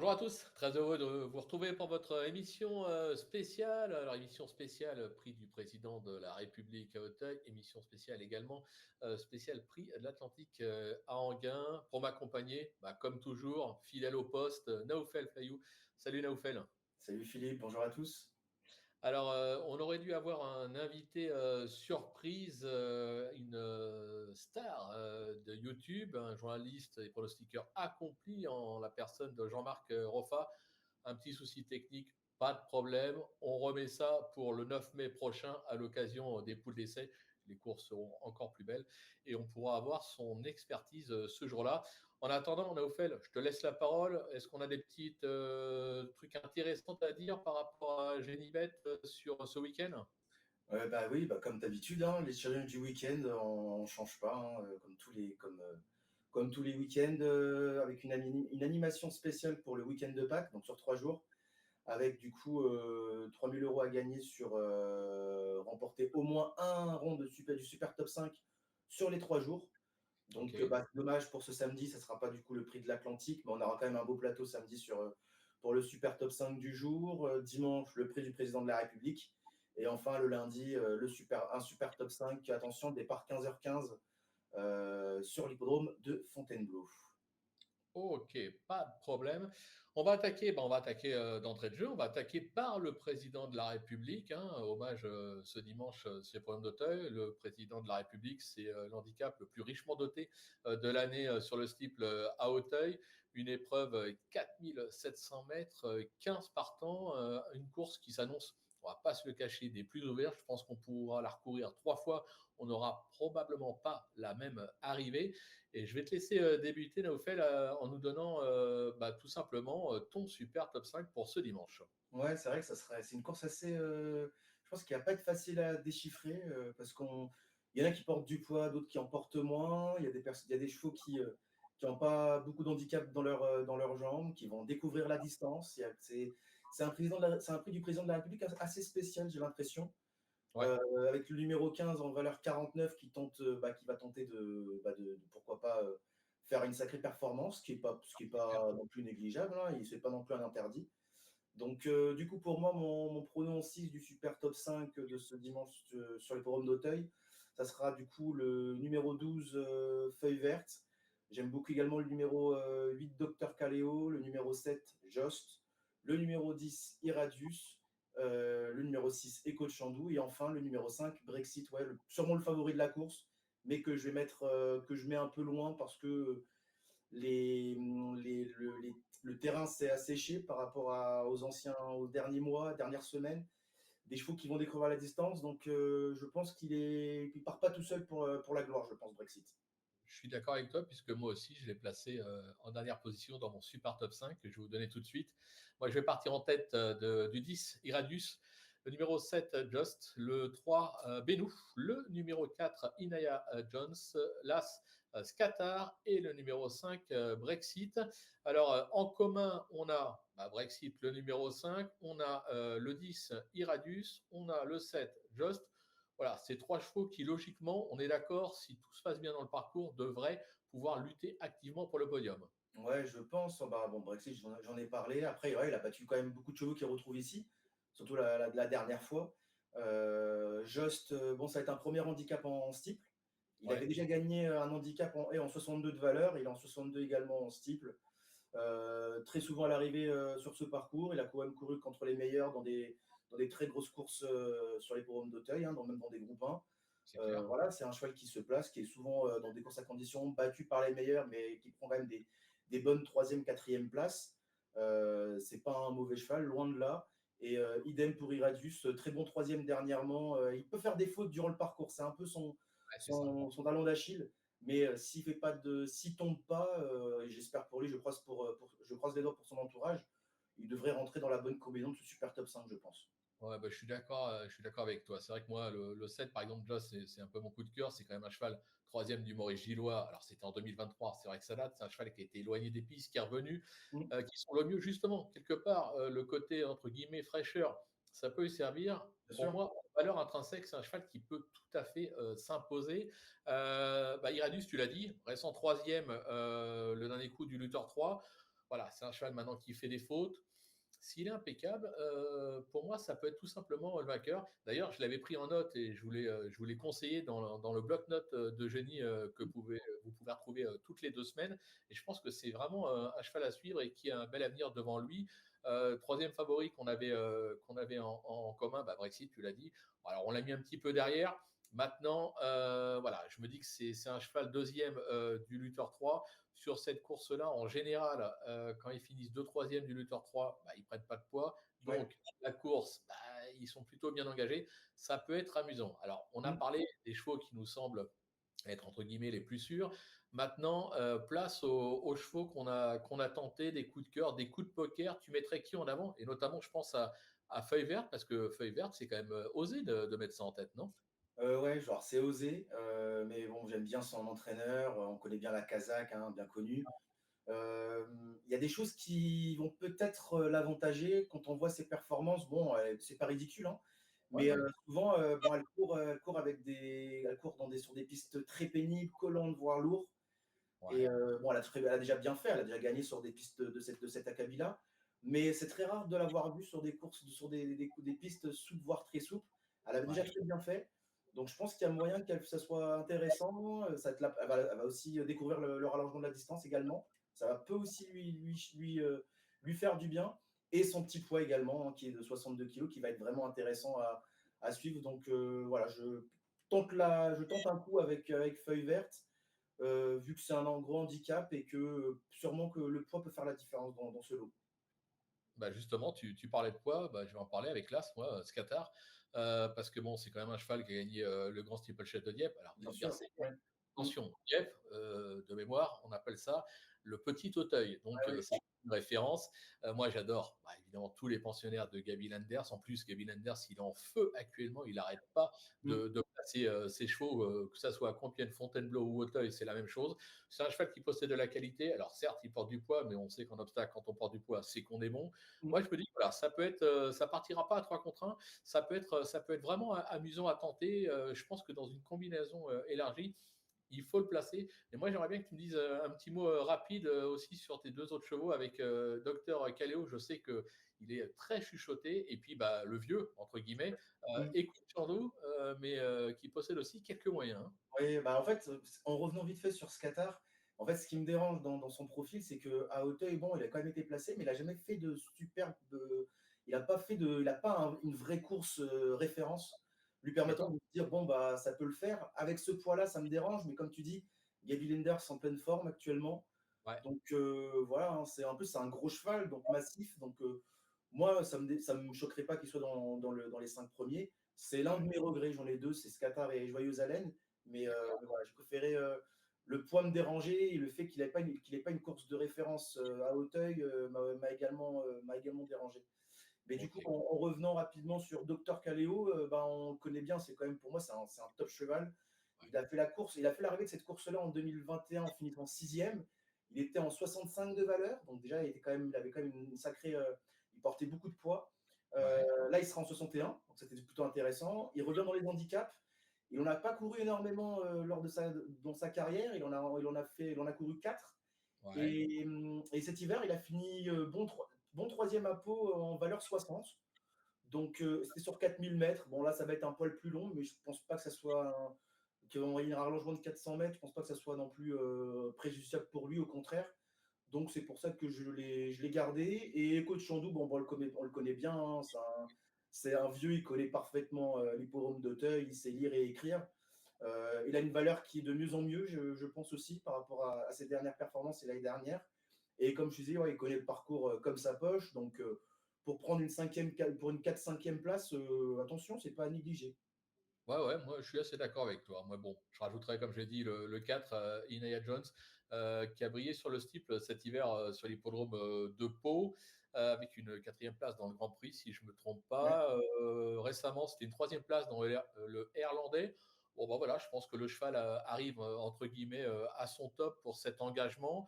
Bonjour à tous, très heureux de vous retrouver pour votre émission spéciale. Alors, émission spéciale prix du président de la République à Auteuil, émission spéciale également, spéciale prix de l'Atlantique à Enghien. Pour m'accompagner, comme toujours, fidèle au poste, Naoufel Fayou. Salut Naoufel. Salut Philippe, bonjour à tous. Alors, on aurait dû avoir un invité surprise, une star de YouTube, un journaliste et pronostiqueur accompli en la personne de Jean-Marc Roffa. Un petit souci technique, pas de problème. On remet ça pour le 9 mai prochain à l'occasion des poules d'essai. Les courses seront encore plus belles et on pourra avoir son expertise ce jour-là. En attendant, Naoufel, je te laisse la parole. Est-ce qu'on a des petits trucs intéressants à dire par rapport à Génibet sur ce week-end? Oui, comme d'habitude, hein, les challenges du week-end, on ne change pas, hein, comme tous les week-ends, avec une animation spéciale pour le week-end de Pâques, donc sur 3 jours, avec du coup 3000 euros à gagner sur remporter au moins un rond du Super Top 5 sur les 3 jours. Ok. Donc, c'est dommage pour ce samedi, ça ne sera pas du coup le prix de l'Atlantique, mais on aura quand même un beau plateau samedi pour le Super Top 5 du jour. Dimanche, le prix du président de la République. Et enfin, le lundi, un Super Top 5, attention, départ 15h15 sur l'hippodrome de Fontainebleau. Ok, pas de problème. On va attaquer d'entrée de jeu. On va attaquer par le président de la République. Hommage ce dimanche, c'est le problème d'Auteuil. Le président de la République, c'est l'handicap le plus richement doté de l'année sur le steeple à Auteuil. Une épreuve 4700 mètres, 15 partants, une course qui s'annonce, on va pas se le cacher, des plus ouvertes. Je pense qu'on pourra la recourir 3 fois. On n'aura probablement pas la même arrivée. Et je vais te laisser débuter, Naoufel, en nous donnant tout simplement ton super top 5 pour ce dimanche. Ouais, c'est vrai que c'est une course assez. Je pense qu'il n'y a pas de facile à déchiffrer parce il y en a qui portent du poids, d'autres qui en portent moins. Il y a des chevaux qui n'ont pas beaucoup d'handicap dans leurs jambes, qui vont découvrir la distance. C'est c'est un prix du président de la République assez spécial, j'ai l'impression. Ouais, Avec le numéro 15 en valeur 49 qui va tenter de pourquoi pas faire une sacrée performance, ce qui est c'est clair. pas non plus négligeable, hein, et c'est pas non plus un interdit. Donc, du coup, pour moi, mon pronostic du super top 5 de ce dimanche sur les forums d'Auteuil, ça sera du coup le numéro 12, Feuille Verte. J'aime beaucoup également le numéro 8, Docteur Caléo, le numéro 7, Jost, le numéro 10, Iradius, le numéro 6, Echo de Chandou, et enfin le numéro 5, Brexit, ouais, sûrement le favori de la course, mais que je mets un peu loin parce que le terrain s'est asséché par rapport aux derniers mois, dernières semaines. Des chevaux qui vont découvrir la distance. Donc, je pense qu'il part pas tout seul pour la gloire, je pense, Brexit. Je suis d'accord avec toi, puisque moi aussi, je l'ai placé en dernière position dans mon super top 5, que je vais vous donner tout de suite. Moi, je vais partir en tête du 10, Iradius, le numéro 7, Just, le 3, Benou, le numéro 4, Inaya Jones, l'As, Scatar, et le numéro 5, Brexit. Alors, en commun, on a Brexit, le numéro 5, on a le 10, Iradius, on a le 7, Just. Voilà, ces 3 chevaux qui, logiquement, on est d'accord, si tout se passe bien dans le parcours, devraient pouvoir lutter activement pour le podium. Ouais, je pense. Bon, Brexit, j'en ai parlé. Après, ouais, il a battu quand même beaucoup de chevaux qu'il retrouve ici, surtout la dernière fois. Jost, bon, ça va être un premier handicap en steeple. Il avait Ouais, déjà gagné un handicap en 62 de valeur. Il est en 62 également en steeple. Très souvent à l'arrivée sur ce parcours. Il a quand même couru contre les meilleurs dans des très grosses courses sur les forums d'Auteuil, hein, même dans des groupes 1. c'est clair. Voilà, c'est un cheval qui se place, qui est souvent dans des courses à conditions, battu par les meilleurs, mais qui prend quand même des bonnes troisième, quatrième places. C'est pas un mauvais cheval, loin de là. Et idem pour Iradius, très bon troisième dernièrement. Il peut faire des fautes durant le parcours, c'est un peu Ouais, c'est ça. son talon d'Achille. Mais s'il tombe pas, et j'espère pour lui, je croise les doigts pour son entourage, il devrait rentrer dans la bonne combinaison de ce super top 5, je pense. Ouais, je suis d'accord avec toi. C'est vrai que moi, le 7, par exemple, Joss, c'est un peu mon coup de cœur. C'est quand même un cheval troisième du Maurice Gillois. Alors, c'était en 2023. C'est vrai que ça date. C'est un cheval qui a été éloigné des pistes, qui est revenu, Mm. qui sont le mieux, justement. Quelque part, le côté, entre guillemets, fraîcheur, ça peut y servir. Bien Pour sûr. moi, en valeur intrinsèque, c'est un cheval qui peut tout à fait s'imposer. Iranus, tu l'as dit, récent troisième, le dernier coup du Luthor 3. voilà, c'est un cheval maintenant qui fait des fautes. S'il est impeccable, pour moi, ça peut être tout simplement le vainqueur. D'ailleurs, je l'avais pris en note et je voulais conseiller dans le bloc-notes d'Eugénie que vous pouvez retrouver toutes les 2 semaines. Et je pense que c'est vraiment un cheval à suivre et qui a un bel avenir devant lui. Troisième favori qu'on avait en commun, bah, Brexit, tu l'as dit. Alors, on l'a mis un petit peu derrière. Maintenant, voilà, je me dis que c'est un cheval deuxième du Luther 3. Sur cette course-là, en général, quand ils finissent 2 troisièmes du Luther 3, bah, ils ne prennent pas de poids. Ouais. Donc, la course, bah, ils sont plutôt bien engagés. Ça peut être amusant. Alors, on a Mm. parlé des chevaux qui nous semblent être entre guillemets les plus sûrs. Maintenant, place aux chevaux qu'on a tenté, des coups de cœur, des coups de poker. Tu mettrais qui en avant? Et notamment, je pense à Feuille Verte, parce que Feuille Verte, c'est quand même osé de mettre ça en tête, non? Ouais, genre c'est osé, mais bon, j'aime bien son entraîneur, on connaît bien la Kazakh, hein, bien connue. Il y a des choses qui vont peut-être l'avantager quand on voit ses performances. Bon, c'est pas ridicule, hein, Ouais, mais ouais. souvent, bon, elle court elle court sur des pistes très pénibles, collantes, voire lourdes. Et Ouais. bon, elle a déjà bien fait, elle a déjà gagné sur des pistes de cet acabit-là, mais c'est très rare de l'avoir vue sur des courses, sur des pistes souples, voire très souples. Elle avait déjà Ouais. très bien fait, donc je pense qu'il y a moyen que ça soit intéressant. Elle va aussi découvrir le rallongement de la distance également. Ça peut aussi lui faire du bien. Et son petit poids également, hein, qui est de 62 kilos, qui va être vraiment intéressant à suivre. Donc voilà, je tente un coup avec Feuille Verte, vu que c'est un gros handicap et que sûrement que le poids peut faire la différence dans ce lot. Bah justement, tu parlais de poids, bah, je vais en parler avec l'As, moi, Scatar, parce que bon, c'est quand même un cheval qui a gagné le Grand Steeplechase de Dieppe. Alors, tu Bien vas me dire, sûr, c'est ouais. Mmh. attention, Dieppe, de mémoire, on appelle ça le petit Auteuil. Donc, Ouais, ouais. c'est une référence. Moi, j'adore, bah, évidemment, tous les pensionnaires de Gaby Landers. En plus, Gaby Landers, il est en feu actuellement. Il n'arrête pas Mmh. de placer ses chevaux, que ça soit à Compiègne, Fontainebleau ou Auteuil, c'est la même chose. C'est un cheval qui possède de la qualité. Alors, certes, il porte du poids, mais on sait qu'en obstacle, quand on porte du poids, c'est qu'on est bon. Mmh. Moi, je me dis, voilà, ça peut être, ça partira pas à 3 contre 1. Ça peut être vraiment amusant à tenter. Je pense que dans une combinaison élargie, il faut le placer. Et moi, j'aimerais bien que tu me dises un petit mot rapide aussi sur tes deux autres chevaux avec Docteur Caléo. Je sais qu'il est très chuchoté. Et puis, bah, le vieux, entre guillemets, Mmh. écoute Chandou, mais qui possède aussi quelques moyens, hein. Oui, bah, en fait, en revenant vite fait sur Scatar, en fait, ce qui me dérange dans son profil, c'est qu'à Auteuil, bon, il a quand même été placé, mais il a jamais fait de superbe, il a pas une vraie course référence lui permettant D'accord. de se dire bon bah ça peut le faire. Avec ce poids-là, ça me dérange, mais comme tu dis, Gaby Lenders en pleine forme actuellement. Ouais. Donc voilà, hein, c'est en plus c'est un gros cheval, donc massif. Donc moi, ça me choquerait pas qu'il soit dans les 5 premiers. C'est l'un de Ouais. mes regrets, j'en ai deux, c'est Scatar et Joyeuse Haleine. D'accord. Mais voilà, j'ai préféré le poids me déranger et le fait qu'il ait pas une course de référence à Auteuil m'a également dérangé. Mais du coup, Ok. en revenant rapidement sur Docteur Caléo, ben, on le connaît bien, c'est quand même pour moi, c'est un top cheval. Ouais. Il a fait l'arrivée de cette course-là en 2021 en finissant sixième. Il était en 65 de valeur, donc déjà, il avait quand même une sacrée. Il portait beaucoup de poids. Ouais. Là, il sera en 61, donc c'était plutôt intéressant. Il revient dans les handicaps. Il n'en a pas couru énormément dans sa carrière. Il en a couru 4. Ouais. Et cet hiver, il a fini bon troisième à Pau en valeur 60. Donc, c'était sur 4000 mètres. Bon, là, ça va être un poil plus long, mais je pense pas que ça soit qu'on va y avoir un rallongement de 400 mètres. Je pense pas que ça soit non plus préjudiciable pour lui, au contraire. Donc, c'est pour ça que je l'ai gardé. Et Coach Chandou, bon, on le connaît bien, hein. C'est un vieux, il connaît parfaitement l'hippodrome d'Auteuil, il sait lire et écrire. Il a une valeur qui est de mieux en mieux, je pense aussi, par rapport à ses dernières performances et l'année dernière. Et comme je disais, ouais, il connaît le parcours comme sa poche. Donc, pour une 4-5e place, attention, c'est pas à négliger. Ouais, ouais, moi je suis assez d'accord avec toi. Moi, bon, je rajouterais, comme j'ai dit, le 4, Inaya Jones, qui a brillé sur le steeple cet hiver sur l'hippodrome de Pau, avec une quatrième place dans le Grand Prix, si je ne me trompe Ouais. pas. Récemment, c'était une troisième place dans le Irlandais. Bon, ben voilà, je pense que le cheval arrive, entre guillemets, à son top pour cet engagement.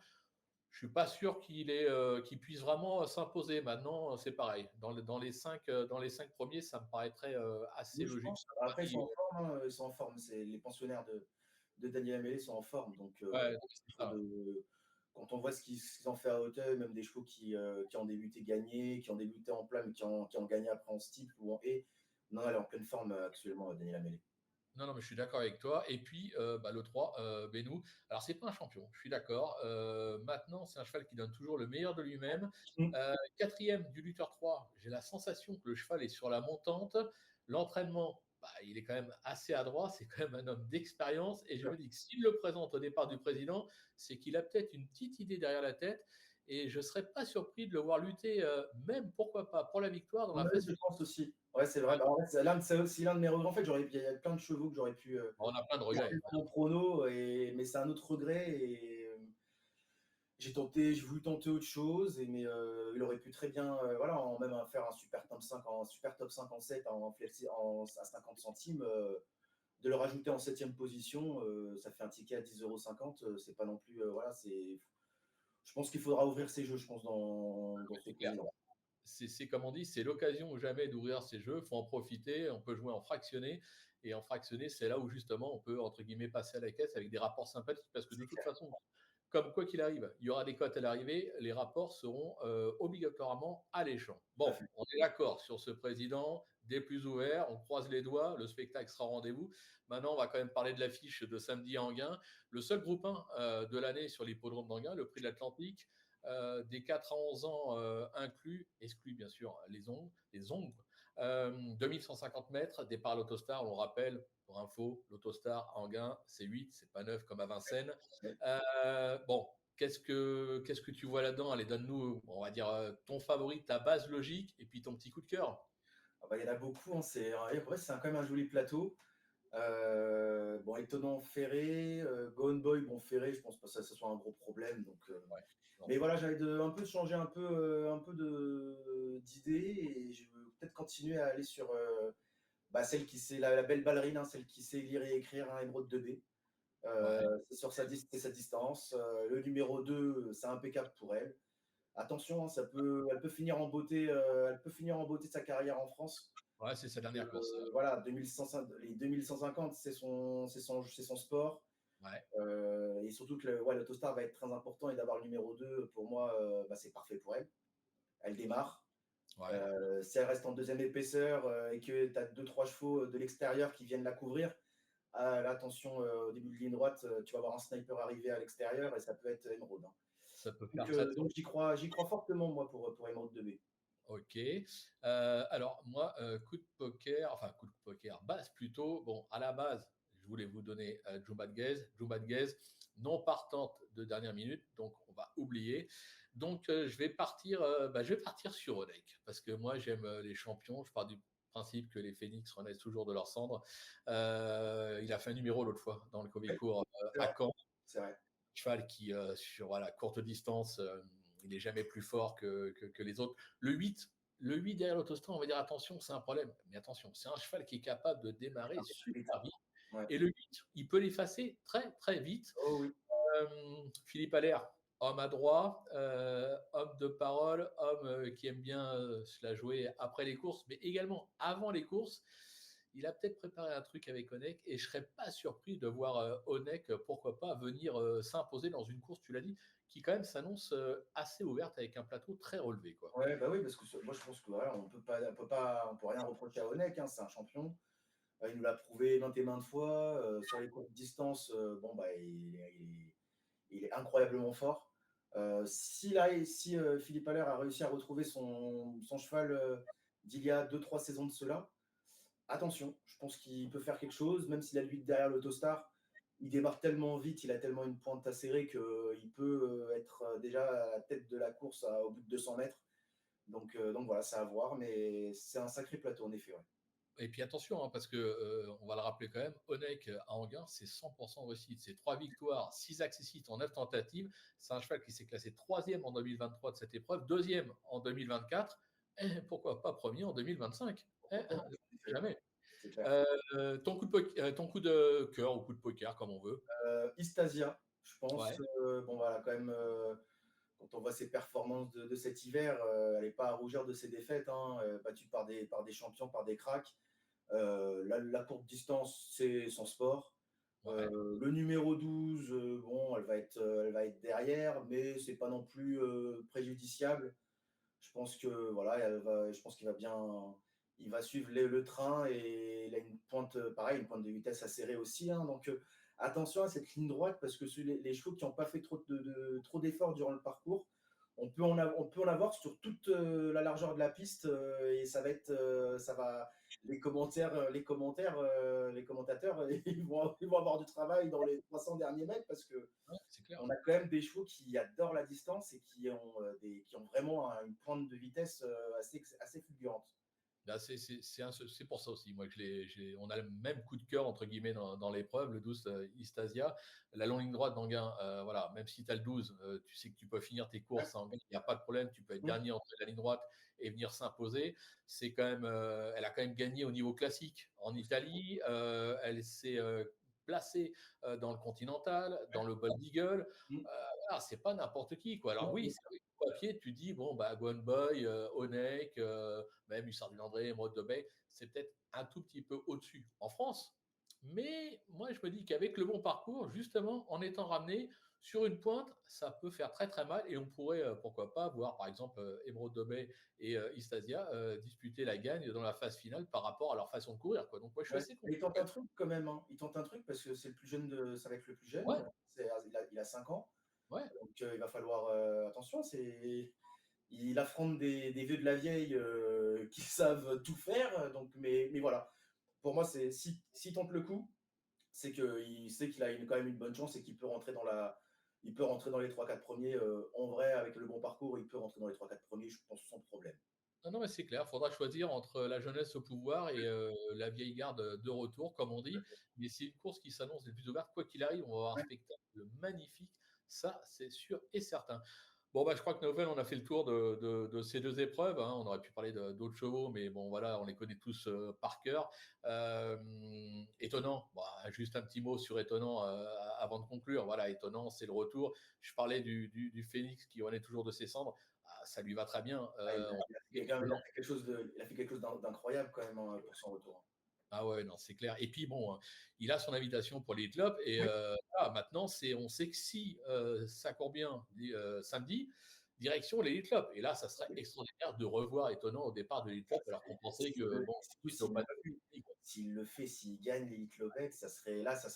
Je suis pas sûr qu'il puisse vraiment s'imposer. Maintenant, c'est pareil. Dans les 5 premiers, ça me paraîtrait assez Oui, je logique. pense. Ça Après, ils varie, sont en forme, hein, ils sont en forme. Les pensionnaires de Daniel Amélé sont en forme. Donc, ouais, il c'est faut ça. quand on voit ce qu'ils ont fait à Hauteuil, même des chevaux qui ont débuté gagnés, qui ont débuté en plat, mais qui ont gagné après en steeple ou en haie. Non, elle est en pleine forme actuellement, Daniela Mellet. Non, non, mais je suis d'accord avec toi. Et puis, le 3, Benou. Alors, c'est pas un champion, je suis d'accord. Maintenant, c'est un cheval qui donne toujours le meilleur de lui-même. Mm. Quatrième du lutteur 3, j'ai la sensation que le cheval est sur la montante. L'entraînement, il est quand même assez adroit. C'est quand même un homme d'expérience. Et je me dis que s'il le présente au départ du président, c'est qu'il a peut-être une petite idée derrière la tête. Et je ne serais pas surpris de le voir lutter, même, pourquoi pas, pour la victoire dans la Ouais, phase je finale. pense aussi. Ouais, c'est vrai. Ouais. Bah, en fait, c'est aussi l'un de mes regrets. En fait, il y a plein de chevaux que j'aurais pu On a plein de garder regrets. dans mon prono, mais c'est un autre regret. Et j'ai voulu tenter autre chose, mais il aurait pu très bien, voilà, même faire un super top 5 en 7 à 50 centimes. De le rajouter en 7e position, ça fait un ticket à 10,50 €. C'est pas non plus. Voilà, je pense qu'il faudra ouvrir ces jeux, je pense, dans ce C'est clair. président. C'est comme on dit, c'est l'occasion ou jamais d'ouvrir ces jeux. Il faut en profiter. On peut jouer en fractionné. Et en fractionné, c'est là où justement on peut, entre guillemets, passer à la caisse avec des rapports sympathiques. Parce que de toute façon, comme quoi qu'il arrive, il y aura des cotes à l'arrivée. Les rapports seront obligatoirement alléchants. Tout à Bon, fait. on est d'accord sur ce président, des plus ouverts. On croise les doigts. Le spectacle sera au rendez-vous. Maintenant, on va quand même parler de l'affiche de samedi à Enghien. Le seul groupe 1 de l'année sur l'hippodrome d'Enghien, le prix de l'Atlantique. Des 4 à 11 ans inclus, exclus bien sûr les ombres. 2150 mètres, départ à l'Autostar, on le rappelle, pour info, l'Autostar à Enghien, c'est 8, c'est pas 9 comme à Vincennes. Ouais. Bon, qu'est-ce que tu vois là-dedans? Allez, donne-nous, on va dire, ton favori, ta base logique, et puis ton petit coup de cœur. Ah bah, il y en a beaucoup. Hein, ouais, c'est quand même un joli plateau. Bon, étonnant Ferré, Gone Boy, bon Ferré, je pense pas que ça soit un gros problème. Donc, Ouais, non. mais voilà, j'avais un peu changer un peu d'idée, et je veux peut-être continuer à aller sur celle qui c'est la belle ballerine, hein, celle qui sait lire et écrire un émeraude 2B. Ouais. C'est sur sa distance. Le numéro 2, c'est impeccable pour elle. Attention, hein, elle peut finir en beauté, elle peut finir en beauté de sa carrière en France. Ouais, c'est sa dernière course. Voilà, les 2150, c'est son sport. Ouais, Et surtout que l'Autostar va être très important, et d'avoir le numéro 2, pour moi, c'est parfait pour elle. Elle démarre. ouais. Si elle reste en deuxième épaisseur, et que tu as 2-3 chevaux de l'extérieur qui viennent la couvrir, là, attention, au début de ligne droite, tu vas avoir un sniper arrivé à l'extérieur, et ça peut être émeraude. Hein. Ça peut faire Donc, très, très. donc j'y crois fortement, moi, pour émeraude 2B. Ok. Alors, moi, coup de poker, base plutôt. Bon, à la base, je voulais vous donner Jumba Guez. Jumba Guez, non partante de dernière minute, donc on va oublier. Donc, je vais partir sur Onek, parce que moi, j'aime les champions. Je pars du principe que les phénix renaissent toujours de leurs cendres. Il a fait un numéro l'autre fois dans le Ouais, Covécourt c'est à vrai. Caen. C'est vrai. Cheval qui, sur voilà, courte distance, il n'est jamais plus fort que les autres. Le 8 derrière l'Autostar, on va dire attention, c'est un problème. Mais attention, c'est un cheval qui est capable de démarrer super vite. Ouais. Et le 8, il peut l'effacer très, très vite. Oh oui. Philippe Allaire, homme adroit, homme de parole, homme qui aime bien se la jouer après les courses, mais également avant les courses. Il a peut-être préparé un truc avec Onek, et je ne serais pas surpris de voir Onek, pourquoi pas, venir s'imposer dans une course, tu l'as dit, qui quand même s'annonce assez ouverte avec un plateau très relevé, quoi. Ouais, bah oui, parce que moi je pense que voilà, on peut rien reprocher à Onek, hein, c'est un champion. Il nous l'a prouvé maintes et maintes fois. Sur les courtes distances, il est incroyablement fort. Si Philippe Allaire a réussi à retrouver son cheval d'il y a 2-3 saisons de cela, attention, je pense qu'il peut faire quelque chose, même s'il a lui derrière l'Autostar. Il démarre tellement vite, il a tellement une pointe acérée qu'il peut être déjà à la tête de la course au bout de 200 mètres. Donc voilà, c'est à voir, mais c'est un sacré plateau en effet. Ouais. Et puis attention, hein, parce que on va le rappeler quand même, Onek à Anguin, c'est 100% réussite. C'est 3 victoires, 6 accessites en 9 tentatives. C'est un cheval qui s'est classé 3e en 2023 de cette épreuve, 2e en 2024, et pourquoi pas premier en 2025. Jamais. C'est clair. Ton coup de cœur ou coup de poker, comme on veut. Istasia, je pense. Ouais. Bon, voilà, quand même, quand on voit ses performances de cet hiver, elle n'est pas à rougir de ses défaites, hein, battue par des champions, par des cracks. La courte distance, c'est son sport. Ouais, Le numéro 12, bon, elle va être derrière, mais c'est pas non plus, préjudiciable. Je pense que voilà, je pense il va suivre le train et il a une pointe, pareil, une pointe de vitesse assez serrée aussi, hein, donc attention à cette ligne droite parce que les chevaux qui n'ont pas fait trop d'efforts durant le parcours, on peut en avoir sur toute la largeur de la piste et ça va, les commentateurs, ils vont avoir du travail dans les 300 derniers mètres parce que ouais, c'est clair. on a quand même des chevaux qui adorent la distance et qui ont vraiment une pointe de vitesse assez fulgurante. Bah, c'est pour ça aussi, moi, que on a le même coup de cœur, entre guillemets, dans l'épreuve, le 12 Istasia. La longue ligne droite d'Anguin, voilà, même si tu as le 12, tu sais que tu peux finir tes Ouais. courses à Anguin, il n'y a pas de problème, tu peux être Mmh. dernier entre la ligne droite et venir s'imposer. C'est quand même, elle a quand même gagné au niveau classique en Italie, elle s'est placée dans le Continental, dans le Bald Eagle. Mmh. Voilà, c'est pas n'importe qui, quoi. Alors Non, oui, bien c'est sûr. vrai que papier, tu dis, bon, bah, Gone Boy, Onek, même Hussard du Landré, Mode de Bay, c'est peut-être un tout petit peu au-dessus en France. Mais moi, je me dis qu'avec le bon parcours, justement, en étant ramené sur une pointe, ça peut faire très très mal et on pourrait, pourquoi pas, voir par exemple Emerald de Bay et Istasia disputer la gagne dans la phase finale par rapport à leur façon de courir, quoi. Donc, moi, je suis Ouais. assez Mais il confiant tente quand un même. truc quand même, hein. Il tente un truc parce que ça va être le plus jeune. Ouais, Il a 5 ans, ouais. donc il va falloir, attention, il affronte des vieux de la vieille, qui savent tout faire, donc mais voilà. Pour moi, s'il tente le coup, c'est qu'il sait qu'il a quand même une bonne chance et qu'il peut rentrer il peut rentrer dans les 3-4 premiers. En vrai, avec le bon parcours, il peut rentrer dans les 3-4 premiers, je pense, sans problème. Non, non, mais c'est clair, il faudra choisir entre la jeunesse au pouvoir et la vieille garde de retour, comme on dit. Mais c'est une course qui s'annonce des plus ouvertes. Quoi qu'il arrive, on va avoir un Ouais, spectacle magnifique. Ça, c'est sûr et certain. Bon, bah, je crois que Novel, on a fait le tour de ces deux épreuves, hein. On aurait pu parler d'autres chevaux, mais bon, voilà, on les connaît tous par cœur. Étonnant, bah, juste un petit mot sur Étonnant avant de conclure. Voilà, Étonnant, c'est le retour. Je parlais du Phénix qui renaît toujours de ses cendres. Ah, ça lui va très bien. ah, On il a fait quelque chose d'incroyable quand même, hein, pour son retour. Ah ouais, non, c'est clair. Et puis bon, il a son invitation pour les clubs et Oui, voilà, maintenant on sait que si, ça court bien samedi, direction l'Elite Club et là, ça serait oui. extraordinaire de revoir Étonnant au départ de l'Elite Club alors qu'on pensait que bon, Surtout c'était au pas de fini, quoi. s'il gagne l'Elite Lopez, ça serait Ah, c'est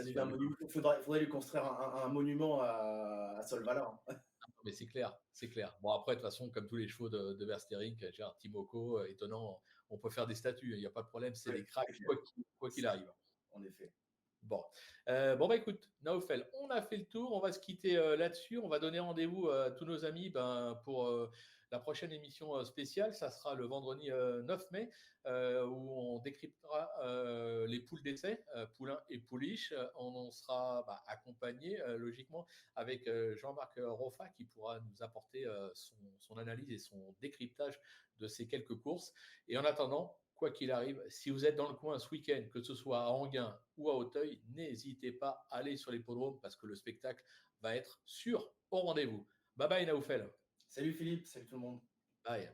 ça devient un sûr. monument. Faudrait lui construire un monument à Solvala, hein. Mais c'est clair, c'est clair. Bon après de toute façon comme tous les chevaux de Verstering, genre Timoko, Étonnant, on peut faire des statues, il y a pas de problème, c'est Ouais, des cracks c'est clair. quoi qu'il C'est arrive. clair, en effet. Bon. Bon, bah écoute, Naofel, on a fait le tour, on va se quitter là-dessus, on va donner rendez-vous à tous nos amis ben, pour la prochaine émission spéciale, ça sera le vendredi 9 mai, où on décryptera les poules d'essai, poulain et pouliche. On sera bah, accompagné logiquement avec Jean-Marc Roffa qui pourra nous apporter son analyse et son décryptage de ces quelques courses. Et en attendant, quoi qu'il arrive, si vous êtes dans le coin ce week-end, que ce soit à Anguin ou à Auteuil, n'hésitez pas à aller sur l'hippodrome parce que le spectacle va être sûr au rendez-vous. Bye bye Naoufel. Salut Philippe, salut tout le monde. Bye.